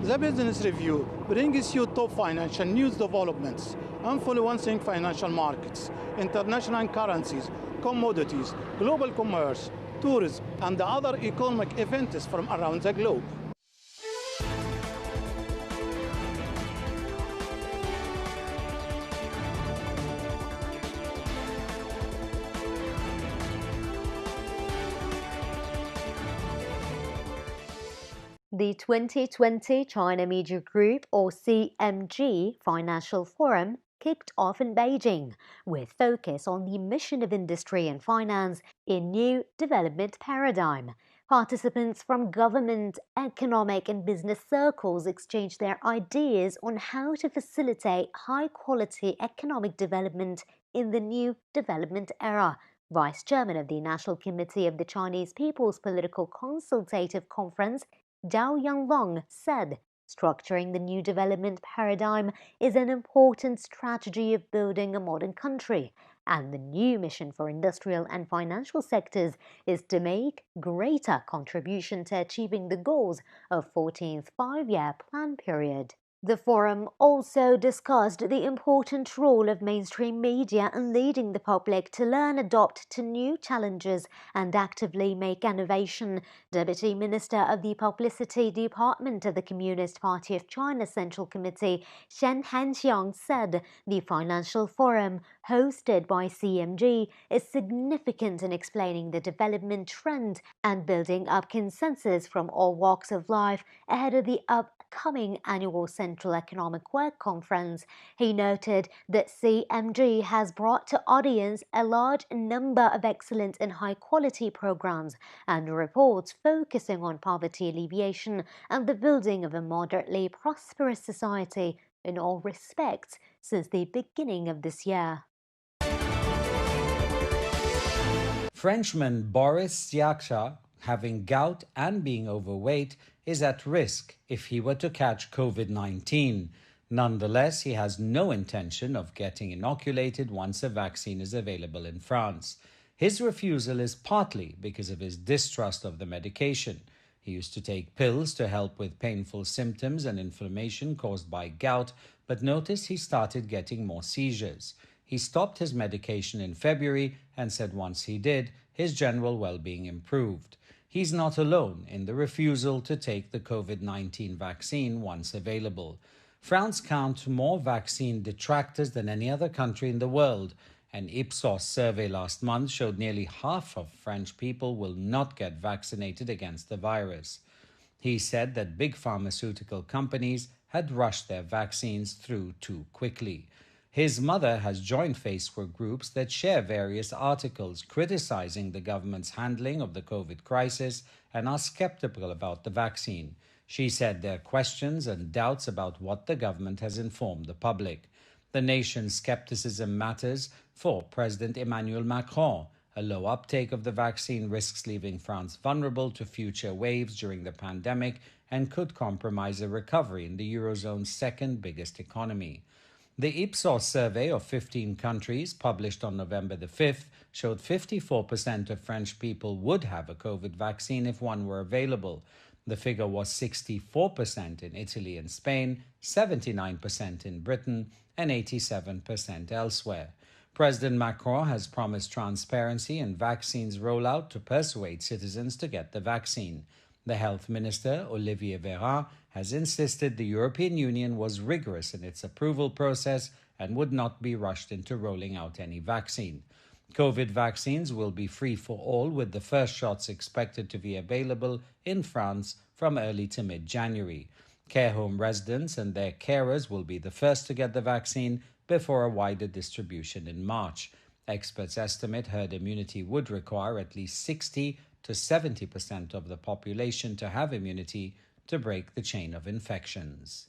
The Business Review brings you top financial news developments, influencing financial markets, international currencies, commodities, global commerce, tourism, and other economic events from around the globe. The 2020 China Media Group, or CMG, Financial Forum kicked off in Beijing, with focus on the mission of industry and finance in new development paradigm. Participants from government, economic and business circles exchanged their ideas on how to facilitate high-quality economic development in the new development era. Vice Chairman of the National Committee of the Chinese People's Political Consultative Conference, Zhao Yanglong, said, structuring the new development paradigm is an important strategy of building a modern country, and the new mission for industrial and financial sectors is to make greater contribution to achieving the goals of 14th five-year plan period. The forum also discussed the important role of mainstream media in leading the public to learn, adapt to new challenges, and actively make innovation. Deputy Minister of the Publicity Department of the Communist Party of China Central Committee, Shen Hanxiang, said the Financial Forum, hosted by CMG, is significant in explaining the development trend and building up consensus from all walks of life ahead of the upcoming annual Central Economic Work Conference. He noted that CMG has brought to audience a large number of excellent and high-quality programs and reports focusing on poverty alleviation and the building of a moderately prosperous society in all respects since the beginning of this year. Frenchman Boris Xiaxia, having gout and being overweight, is at risk if he were to catch COVID-19. Nonetheless, he has no intention of getting inoculated once a vaccine is available in France. His refusal is partly because of his distrust of the medication. He used to take pills to help with painful symptoms and inflammation caused by gout, but noticed he started getting more seizures. He stopped his medication in February and said once he did, his general well-being improved. He's not alone in the refusal to take the COVID-19 vaccine once available. France counts more vaccine detractors than any other country in the world. An Ipsos survey last month showed nearly half of French people will not get vaccinated against the virus. He said that big pharmaceutical companies had rushed their vaccines through too quickly. His mother has joined Facebook groups that share various articles criticizing the government's handling of the COVID crisis and are skeptical about the vaccine. She said there are questions and doubts about what the government has informed the public. The nation's skepticism matters for President Emmanuel Macron. A low uptake of the vaccine risks leaving France vulnerable to future waves during the pandemic and could compromise a recovery in the Eurozone's second biggest economy. The Ipsos survey of 15 countries, published on November the 5th, showed 54% of French people would have a COVID vaccine if one were available. The figure was 64% in Italy and Spain, 79% in Britain, and 87% elsewhere. President Macron has promised transparency in vaccines rollout to persuade citizens to get the vaccine. The health minister, Olivier Véran, has insisted the European Union was rigorous in its approval process and would not be rushed into rolling out any vaccine. COVID vaccines will be free for all, with the first shots expected to be available in France from early to mid-January. Care home residents and their carers will be the first to get the vaccine before a wider distribution in March. Experts estimate herd immunity would require at least 60 to 70% of the population to have immunity to break the chain of infections.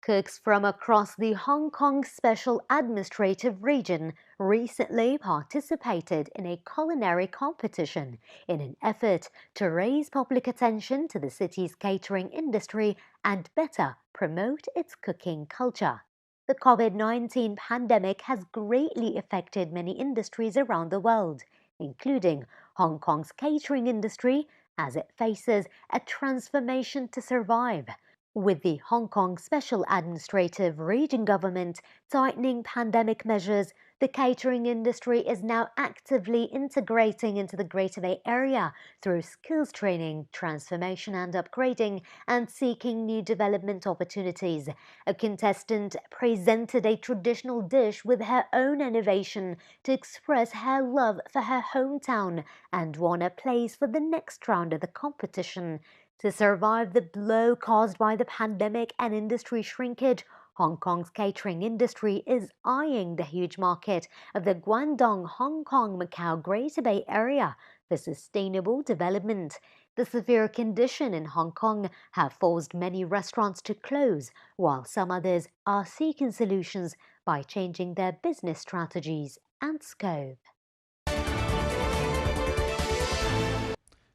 Cooks from across the Hong Kong Special Administrative Region recently participated in a culinary competition in an effort to raise public attention to the city's catering industry and better promote its cooking culture. The COVID-19 pandemic has greatly affected many industries around the world, including Hong Kong's catering industry as it faces a transformation to survive, with the Hong Kong Special Administrative Region government tightening pandemic measures. The catering industry is now actively integrating into the Greater Bay Area through skills training, transformation and upgrading, and seeking new development opportunities. A contestant presented a traditional dish with her own innovation to express her love for her hometown and won a place for the next round of the competition. To survive the blow caused by the pandemic and industry shrinkage, Hong Kong's catering industry is eyeing the huge market of the Guangdong, Hong Kong, Macau Greater Bay Area for sustainable development. The severe condition in Hong Kong have forced many restaurants to close, while some others are seeking solutions by changing their business strategies and scope.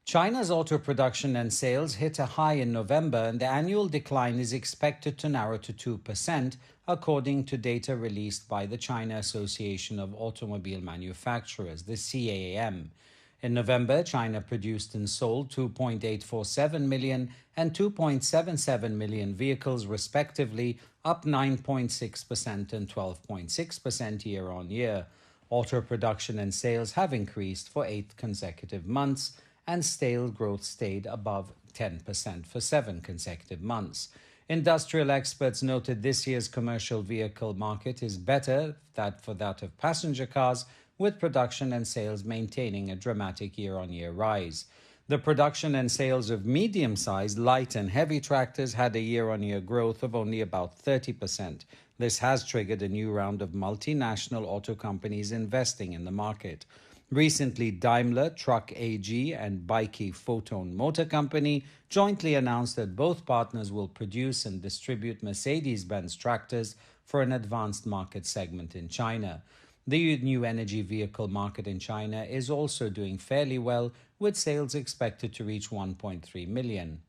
China's auto production and sales hit a high in November, and the annual decline is expected to narrow to 2%, according to data released by the China Association of Automobile Manufacturers, the CAAM. In November, China produced and sold 2.847 million and 2.77 million vehicles, respectively, up 9.6% and 12.6% year-on-year. Auto production and sales have increased for 8 consecutive months, and sales growth stayed above 10% for 7 consecutive months. Industrial experts noted this year's commercial vehicle market is better than for that of passenger cars, with production and sales maintaining a dramatic year-on-year rise. The production and sales of medium-sized, light and heavy tractors had a year-on-year growth of only about 30%. This has triggered a new round of multinational auto companies investing in the market. Recently, Daimler Truck AG and Baiki Photon Motor Company jointly announced that both partners will produce and distribute Mercedes-Benz tractors for an advanced market segment in China. The new energy vehicle market in China is also doing fairly well, with sales expected to reach 1.3 million.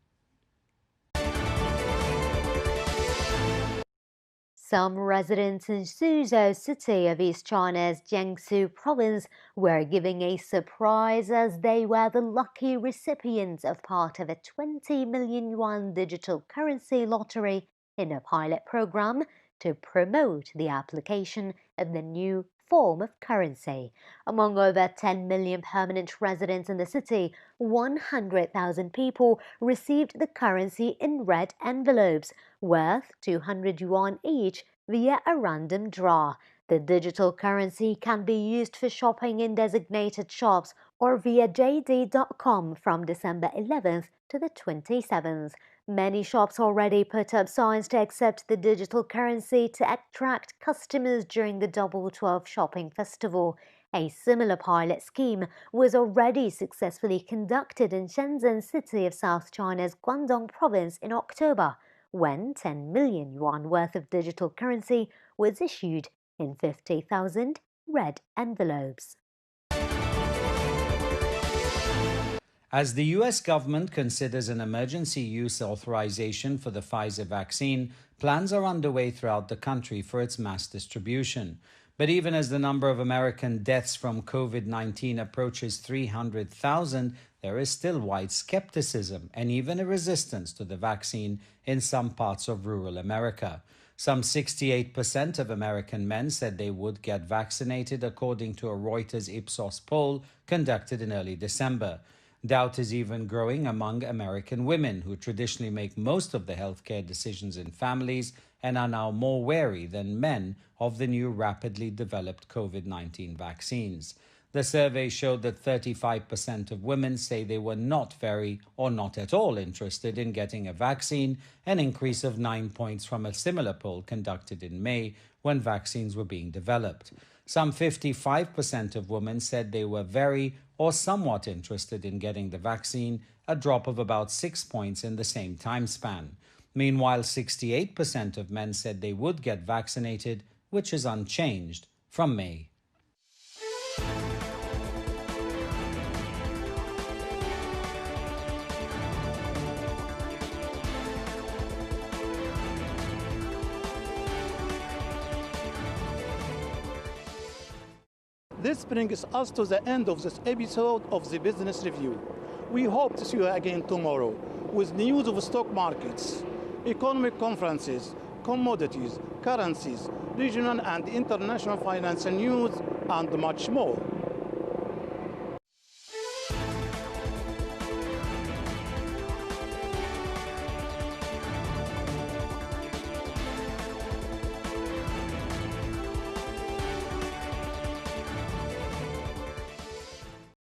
Some residents in Suzhou City of East China's Jiangsu province were giving a surprise as they were the lucky recipients of part of a 20 million yuan digital currency lottery in a pilot program to promote the application of the new form of currency. Among over 10 million permanent residents in the city, 100,000 people received the currency in red envelopes worth 200 yuan each via a random draw. The digital currency can be used for shopping in designated shops or via JD.com from December 11th to the 27th. Many shops already put up signs to accept the digital currency to attract customers during the Double 12 shopping festival. A similar pilot scheme was already successfully conducted in Shenzhen City of South China's Guangdong province in October, when 10 million yuan worth of digital currency was issued in 50,000 red envelopes. As the U.S. government considers an emergency use authorization for the Pfizer vaccine, plans are underway throughout the country for its mass distribution. But even as the number of American deaths from COVID-19 approaches 300,000, there is still wide skepticism and even a resistance to the vaccine in some parts of rural America. Some 68% of American men said they would get vaccinated, according to a Reuters Ipsos poll conducted in early December. Doubt is even growing among American women, who traditionally make most of the healthcare decisions in families and are now more wary than men of the new rapidly developed COVID-19 vaccines. The survey showed that 35% of women say they were not very or not at all interested in getting a vaccine, an increase of 9 points from a similar poll conducted in May when vaccines were being developed. Some 55% of women said they were very or somewhat interested in getting the vaccine, a drop of about 6 points in the same time span. Meanwhile, 68% of men said they would get vaccinated, which is unchanged from May. This brings us to the end of this episode of the Business Review. We hope to see you again tomorrow with news of stock markets, economic conferences, commodities, currencies, regional and international financial news, and much more.